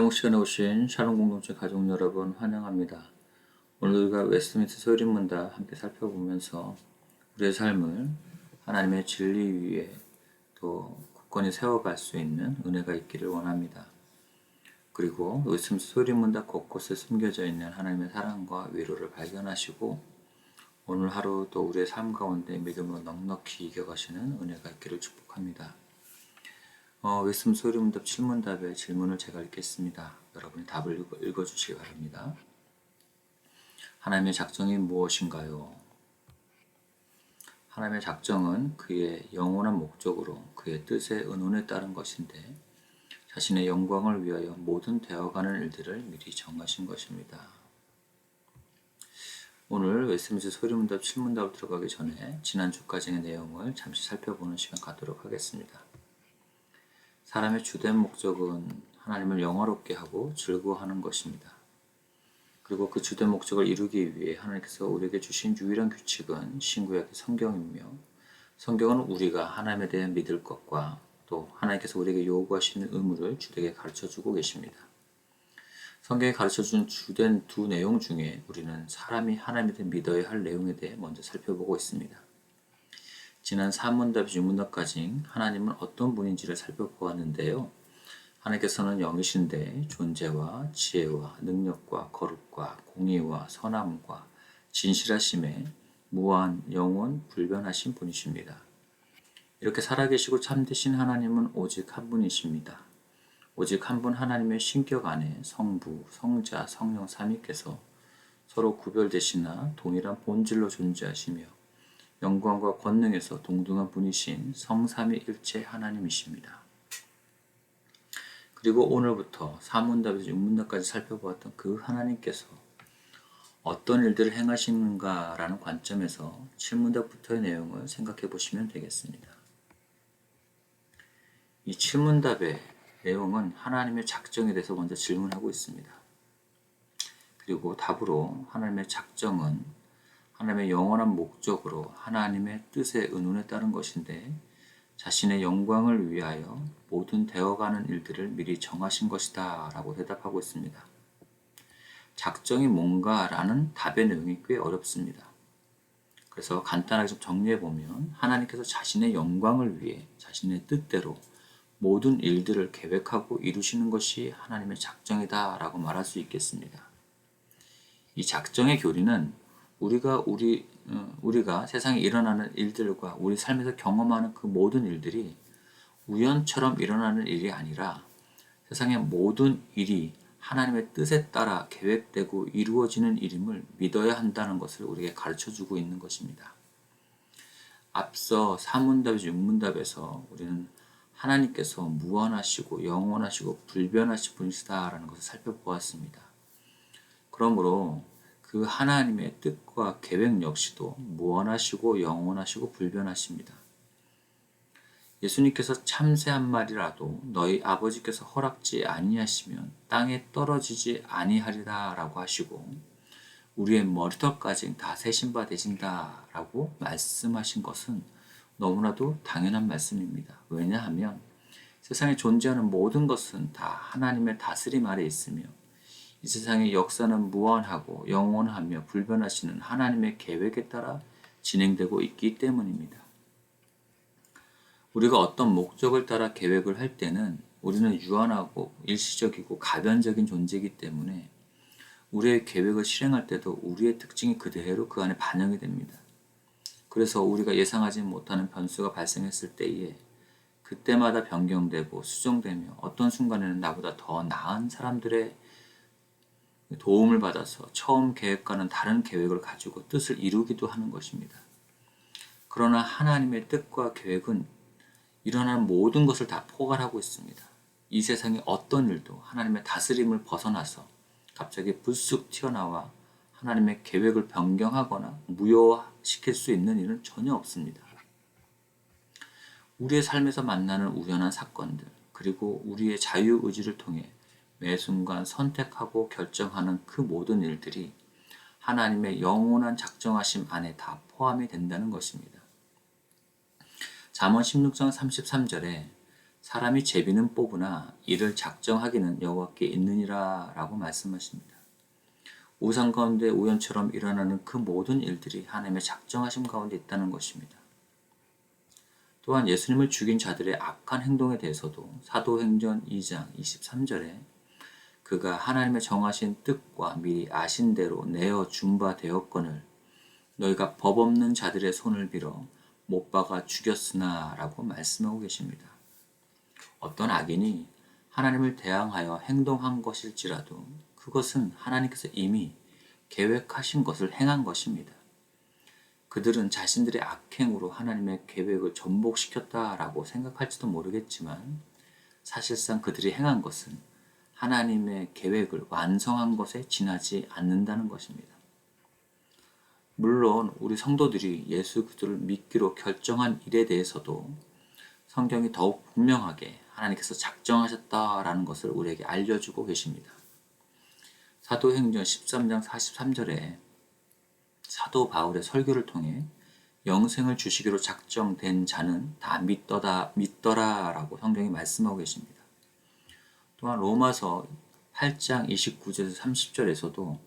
회복 시간에 오신 샬롬 공동체 가족 여러분 환영합니다. 오늘 우리가 웨스트민스터 소리문답 함께 살펴보면서 우리의 삶을 하나님의 진리 위에 또 굳건히 세워갈 수 있는 은혜가 있기를 원합니다. 그리고 웨스트민스터 소리문답 곳곳에 숨겨져 있는 하나님의 사랑과 위로를 발견하시고 오늘 하루 또 우리의 삶 가운데 믿음으로 넉넉히 이겨가시는 은혜가 있기를 축복합니다. 웨스트민스터 소리문답 7문답의 질문을 제가 읽겠습니다. 여러분이 답을 읽어주시기 바랍니다. 하나님의 작정이 무엇인가요? 하나님의 작정은 그의 영원한 목적으로 그의 뜻의 의논에 따른 것인데 자신의 영광을 위하여 모든 되어가는 일들을 미리 정하신 것입니다. 오늘 웨스트민스터 소리문답 7문답을 들어가기 전에 지난주까지의 내용을 잠시 살펴보는 시간 갖도록 하겠습니다. 사람의 주된 목적은 하나님을 영화롭게 하고 즐거워하는 것입니다. 그리고 그 주된 목적을 이루기 위해 하나님께서 우리에게 주신 유일한 규칙은 신구약의 성경이며 성경은 우리가 하나님에 대해 믿을 것과 또 하나님께서 우리에게 요구하시는 의무를 주되게 가르쳐주고 계십니다. 성경이 가르쳐준 주된 두 내용 중에 우리는 사람이 하나님에 대해 믿어야 할 내용에 대해 먼저 살펴보고 있습니다. 지난 3문답, 6문답까지 하나님은 어떤 분인지를 살펴보았는데요. 하나님께서는 영이신데 존재와 지혜와 능력과 거룩과 공의와 선함과 진실하심에 무한, 영원, 불변하신 분이십니다. 이렇게 살아계시고 참되신 하나님은 오직 한 분이십니다. 오직 한 분 하나님의 신격 안에 성부, 성자, 성령 삼위께서 서로 구별되시나 동일한 본질로 존재하시며 영광과 권능에서 동등한 분이신 성삼위일체 하나님이십니다. 그리고 오늘부터 4문답에서 6문답까지 살펴보았던 그 하나님께서 어떤 일들을 행하시는가라는 관점에서 7문답부터의 내용을 생각해 보시면 되겠습니다. 이 7문답의 내용은 하나님의 작정에 대해서 먼저 질문하고 있습니다. 그리고 답으로 하나님의 작정은 하나님의 영원한 목적으로 하나님의 뜻의 의논에 따른 것인데 자신의 영광을 위하여 모든 되어가는 일들을 미리 정하신 것이다 라고 대답하고 있습니다. 작정이 뭔가라는 답의 내용이 꽤 어렵습니다. 그래서 간단하게 좀 정리해보면 하나님께서 자신의 영광을 위해 자신의 뜻대로 모든 일들을 계획하고 이루시는 것이 하나님의 작정이다 라고 말할 수 있겠습니다. 이 작정의 교리는 우리가 세상에 일어나는 일들과 우리 삶에서 경험하는 그 모든 일들이 우연처럼 일어나는 일이 아니라 세상의 모든 일이 하나님의 뜻에 따라 계획되고 이루어지는 일임을 믿어야 한다는 것을 우리에게 가르쳐주고 있는 것입니다. 앞서 4문답에서 6문답에서 우리는 하나님께서 무한하시고 영원하시고 불변하신 분이시다라는 것을 살펴보았습니다. 그러므로 그 하나님의 뜻과 계획 역시도 무한하시고 영원하시고 불변하십니다. 예수님께서 참새 한 마리라도 너희 아버지께서 허락지 아니하시면 땅에 떨어지지 아니하리라 라고 하시고 우리의 머리털까지 다 세신 바 되신다 라고 말씀하신 것은 너무나도 당연한 말씀입니다. 왜냐하면 세상에 존재하는 모든 것은 다 하나님의 다스림 아래 있으며 이 세상의 역사는 무한하고 영원하며 불변하시는 하나님의 계획에 따라 진행되고 있기 때문입니다. 우리가 어떤 목적을 따라 계획을 할 때는 우리는 유한하고 일시적이고 가변적인 존재이기 때문에 우리의 계획을 실행할 때도 우리의 특징이 그대로 그 안에 반영이 됩니다. 그래서 우리가 예상하지 못하는 변수가 발생했을 때에 그때마다 변경되고 수정되며 어떤 순간에는 나보다 더 나은 사람들의 도움을 받아서 처음 계획과는 다른 계획을 가지고 뜻을 이루기도 하는 것입니다. 그러나 하나님의 뜻과 계획은 일어나는 모든 것을 다 포괄하고 있습니다. 이 세상의 어떤 일도 하나님의 다스림을 벗어나서 갑자기 불쑥 튀어나와 하나님의 계획을 변경하거나 무효화시킬 수 있는 일은 전혀 없습니다. 우리의 삶에서 만나는 우연한 사건들, 그리고 우리의 자유의지를 통해 매 순간 선택하고 결정하는 그 모든 일들이 하나님의 영원한 작정하심 안에 다 포함이 된다는 것입니다. 잠언 16장 33절에 사람이 제비는 뽑으나 이를 작정하기는 여호와께 있느니라 라고 말씀하십니다. 우상 가운데 우연처럼 일어나는 그 모든 일들이 하나님의 작정하심 가운데 있다는 것입니다. 또한 예수님을 죽인 자들의 악한 행동에 대해서도 사도행전 2장 23절에 그가 하나님의 정하신 뜻과 미리 아신 대로 내어 준 바 되었거늘 너희가 법 없는 자들의 손을 빌어 못 박아 죽였으나 라고 말씀하고 계십니다. 어떤 악인이 하나님을 대항하여 행동한 것일지라도 그것은 하나님께서 이미 계획하신 것을 행한 것입니다. 그들은 자신들의 악행으로 하나님의 계획을 전복시켰다라고 생각할지도 모르겠지만 사실상 그들이 행한 것은 하나님의 계획을 완성한 것에 지나지 않는다는 것입니다. 물론 우리 성도들이 예수 그리스도를 믿기로 결정한 일에 대해서도 성경이 더욱 분명하게 하나님께서 작정하셨다라는 것을 우리에게 알려주고 계십니다. 사도행전 13장 43절에 사도 바울의 설교를 통해 영생을 주시기로 작정된 자는 다 믿더라 라고 성경이 말씀하고 계십니다. 또한 로마서 8장 29절에서 30절에서도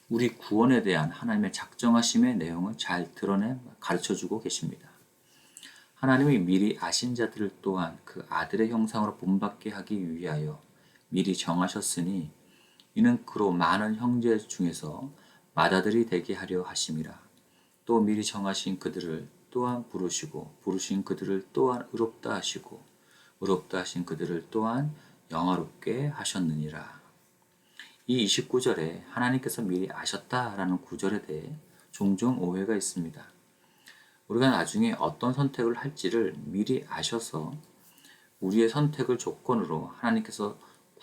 우리 구원에 대한 하나님의 작정하심의 내용을 잘 드러내 가르쳐주고 계십니다. 하나님이 미리 아신 자들을 또한 그 아들의 형상으로 본받게 하기 위하여 미리 정하셨으니 이는 그로 많은 형제 중에서 맏아들이 되게 하려 하심이라. 또 미리 정하신 그들을 또한 부르시고 부르신 그들을 또한 의롭다 하시고 의롭다 하신 그들을 또한 영화롭게 하셨느니라. 이 29절에 하나님께서 미리 아셨다라는 구절에 대해 종종 오해가 있습니다. 우리가 나중에 어떤 선택을 할지를 미리 아셔서 우리의 선택을 조건으로 하나님께서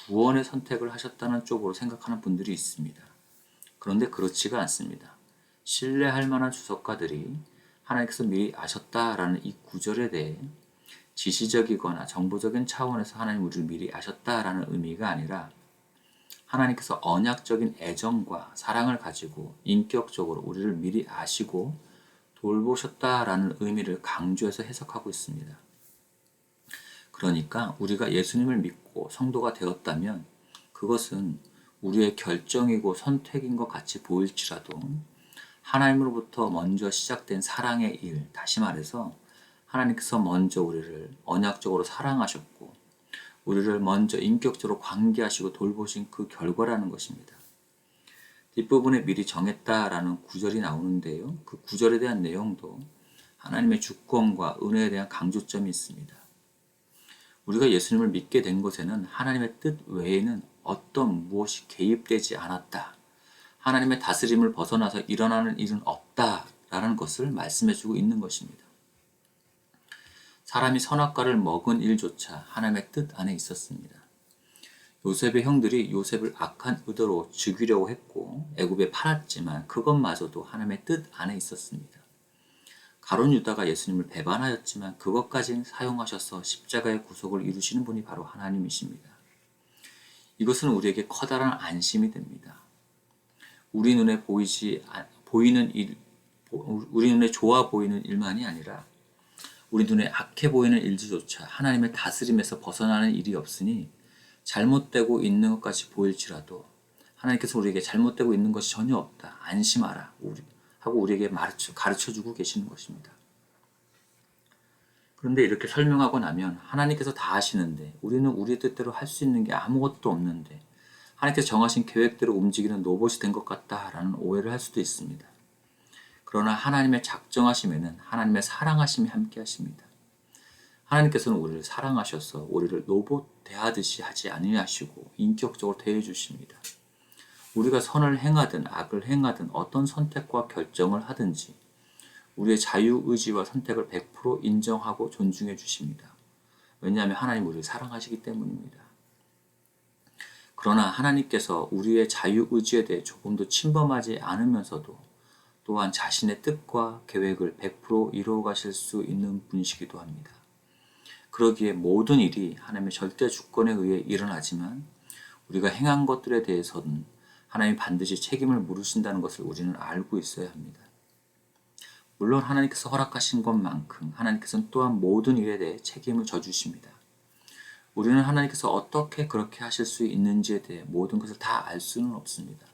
구원의 선택을 하셨다는 쪽으로 생각하는 분들이 있습니다. 그런데 그렇지가 않습니다. 신뢰할 만한 주석가들이 하나님께서 미리 아셨다라는 이 구절에 대해 지시적이거나 정보적인 차원에서 하나님 우리를 미리 아셨다라는 의미가 아니라 하나님께서 언약적인 애정과 사랑을 가지고 인격적으로 우리를 미리 아시고 돌보셨다라는 의미를 강조해서 해석하고 있습니다. 그러니까 우리가 예수님을 믿고 성도가 되었다면 그것은 우리의 결정이고 선택인 것 같이 보일지라도 하나님으로부터 먼저 시작된 사랑의 일, 다시 말해서 하나님께서 먼저 우리를 언약적으로 사랑하셨고 우리를 먼저 인격적으로 관계하시고 돌보신 그 결과라는 것입니다. 뒷부분에 미리 정했다라는 구절이 나오는데요. 그 구절에 대한 내용도 하나님의 주권과 은혜에 대한 강조점이 있습니다. 우리가 예수님을 믿게 된 것에는 하나님의 뜻 외에는 어떤 무엇이 개입되지 않았다. 하나님의 다스림을 벗어나서 일어나는 일은 없다라는 것을 말씀해주고 있는 것입니다. 사람이 선악과를 먹은 일조차 하나님의 뜻 안에 있었습니다. 요셉의 형들이 요셉을 악한 의도로 죽이려고 했고 애굽에 팔았지만 그것마저도 하나님의 뜻 안에 있었습니다. 가룟 유다가 예수님을 배반하였지만 그것까지는 사용하셔서 십자가의 구속을 이루시는 분이 바로 하나님이십니다. 이것은 우리에게 커다란 안심이 됩니다. 우리 눈에 우리 눈에 좋아 보이는 일만이 아니라 우리 눈에 악해 보이는 일들조차 하나님의 다스림에서 벗어나는 일이 없으니 잘못되고 있는 것까지 보일지라도 하나님께서 우리에게 잘못되고 있는 것이 전혀 없다. 안심하라. 하고 우리에게 가르쳐주고 계시는 것입니다. 그런데 이렇게 설명하고 나면 하나님께서 다 하시는데 우리는 우리 뜻대로 할 수 있는 게 아무것도 없는데 하나님께서 정하신 계획대로 움직이는 로봇이 된 것 같다라는 오해를 할 수도 있습니다. 그러나 하나님의 작정하심에는 하나님의 사랑하심이 함께 하십니다. 하나님께서는 우리를 사랑하셔서 우리를 로봇 대하듯이 하지 아니하시고 인격적으로 대해 주십니다. 우리가 선을 행하든 악을 행하든 어떤 선택과 결정을 하든지 우리의 자유의지와 선택을 100% 인정하고 존중해 주십니다. 왜냐하면 하나님 우리를 사랑하시기 때문입니다. 그러나 하나님께서 우리의 자유의지에 대해 조금도 침범하지 않으면서도 또한 자신의 뜻과 계획을 100% 이루어 가실 수 있는 분이시기도 합니다. 그러기에 모든 일이 하나님의 절대 주권에 의해 일어나지만 우리가 행한 것들에 대해서는 하나님이 반드시 책임을 물으신다는 것을 우리는 알고 있어야 합니다. 물론 하나님께서 허락하신 것만큼 하나님께서는 또한 모든 일에 대해 책임을 져주십니다. 우리는 하나님께서 어떻게 그렇게 하실 수 있는지에 대해 모든 것을 다 알 수는 없습니다.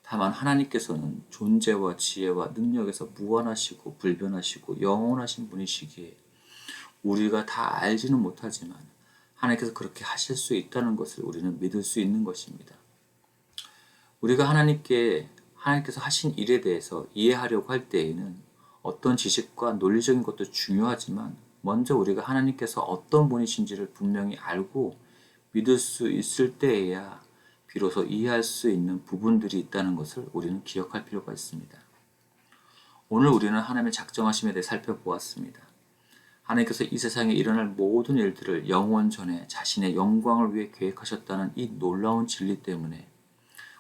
다만 하나님께서는 존재와 지혜와 능력에서 무한하시고 불변하시고 영원하신 분이시기에 우리가 다 알지는 못하지만 하나님께서 그렇게 하실 수 있다는 것을 우리는 믿을 수 있는 것입니다. 우리가 하나님께서 하신 일에 대해서 이해하려고 할 때에는 어떤 지식과 논리적인 것도 중요하지만 먼저 우리가 하나님께서 어떤 분이신지를 분명히 알고 믿을 수 있을 때에야 비로소 이해할 수 있는 부분들이 있다는 것을 우리는 기억할 필요가 있습니다. 오늘 우리는 하나님의 작정하심에 대해 살펴보았습니다. 하나님께서 이 세상에 일어날 모든 일들을 영원 전에 자신의 영광을 위해 계획하셨다는 이 놀라운 진리 때문에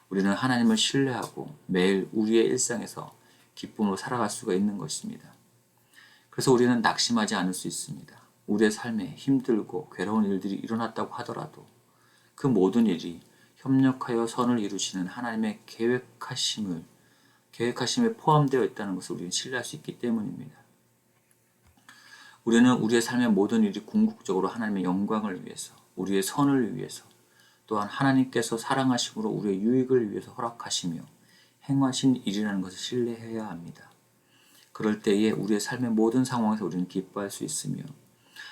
우리는 하나님을 신뢰하고 매일 우리의 일상에서 기쁨으로 살아갈 수가 있는 것입니다. 그래서 우리는 낙심하지 않을 수 있습니다. 우리의 삶에 힘들고 괴로운 일들이 일어났다고 하더라도 그 모든 일이 협력하여 선을 이루시는 하나님의 계획하심에 포함되어 있다는 것을 우리는 신뢰할 수 있기 때문입니다. 우리는 우리의 삶의 모든 일이 궁극적으로 하나님의 영광을 위해서, 우리의 선을 위해서, 또한 하나님께서 사랑하심으로 우리의 유익을 위해서 허락하시며 행하신 일이라는 것을 신뢰해야 합니다. 그럴 때에 우리의 삶의 모든 상황에서 우리는 기뻐할 수 있으며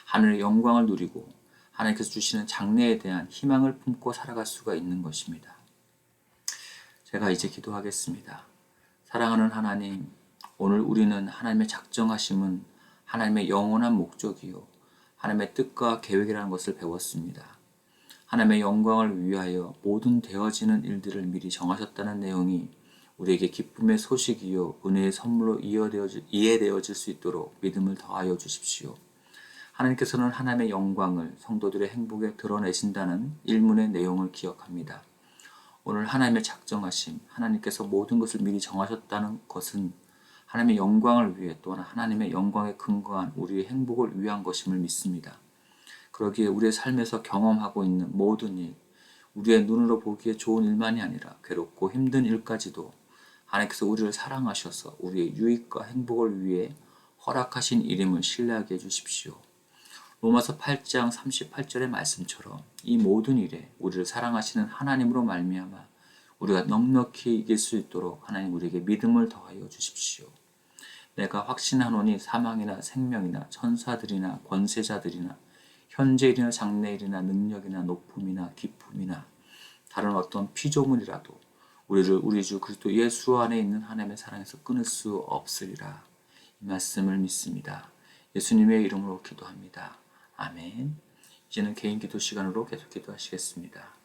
하늘의 영광을 누리고 하나님께서 주시는 장래에 대한 희망을 품고 살아갈 수가 있는 것입니다. 제가 이제 기도하겠습니다. 사랑하는 하나님, 오늘 우리는 하나님의 작정하심은 하나님의 영원한 목적이요 하나님의 뜻과 계획이라는 것을 배웠습니다. 하나님의 영광을 위하여 모든 되어지는 일들을 미리 정하셨다는 내용이 우리에게 기쁨의 소식이요 은혜의 선물로 이해되어질 수 있도록 믿음을 더하여 주십시오. 하나님께서는 하나님의 영광을 성도들의 행복에 드러내신다는 일문의 내용을 기억합니다. 오늘 하나님의 작정하심, 하나님께서 모든 것을 미리 정하셨다는 것은 하나님의 영광을 위해 또한 하나님의 영광에 근거한 우리의 행복을 위한 것임을 믿습니다. 그러기에 우리의 삶에서 경험하고 있는 모든 일, 우리의 눈으로 보기에 좋은 일만이 아니라 괴롭고 힘든 일까지도 하나님께서 우리를 사랑하셔서 우리의 유익과 행복을 위해 허락하신 일임을 신뢰하게 해주십시오. 로마서 8장 38절의 말씀처럼 이 모든 일에 우리를 사랑하시는 하나님으로 말미암아 우리가 넉넉히 이길 수 있도록 하나님 우리에게 믿음을 더하여 주십시오. 내가 확신하노니 사망이나 생명이나 천사들이나 권세자들이나 현재일이나 장래일이나 능력이나 높음이나 기쁨이나 다른 어떤 피조물이라도 우리를 우리 주 그리스도 예수 안에 있는 하나님의 사랑에서 끊을 수 없으리라. 이 말씀을 믿습니다. 예수님의 이름으로 기도합니다. 아멘. 이제는 개인 기도 시간으로 계속 기도하시겠습니다.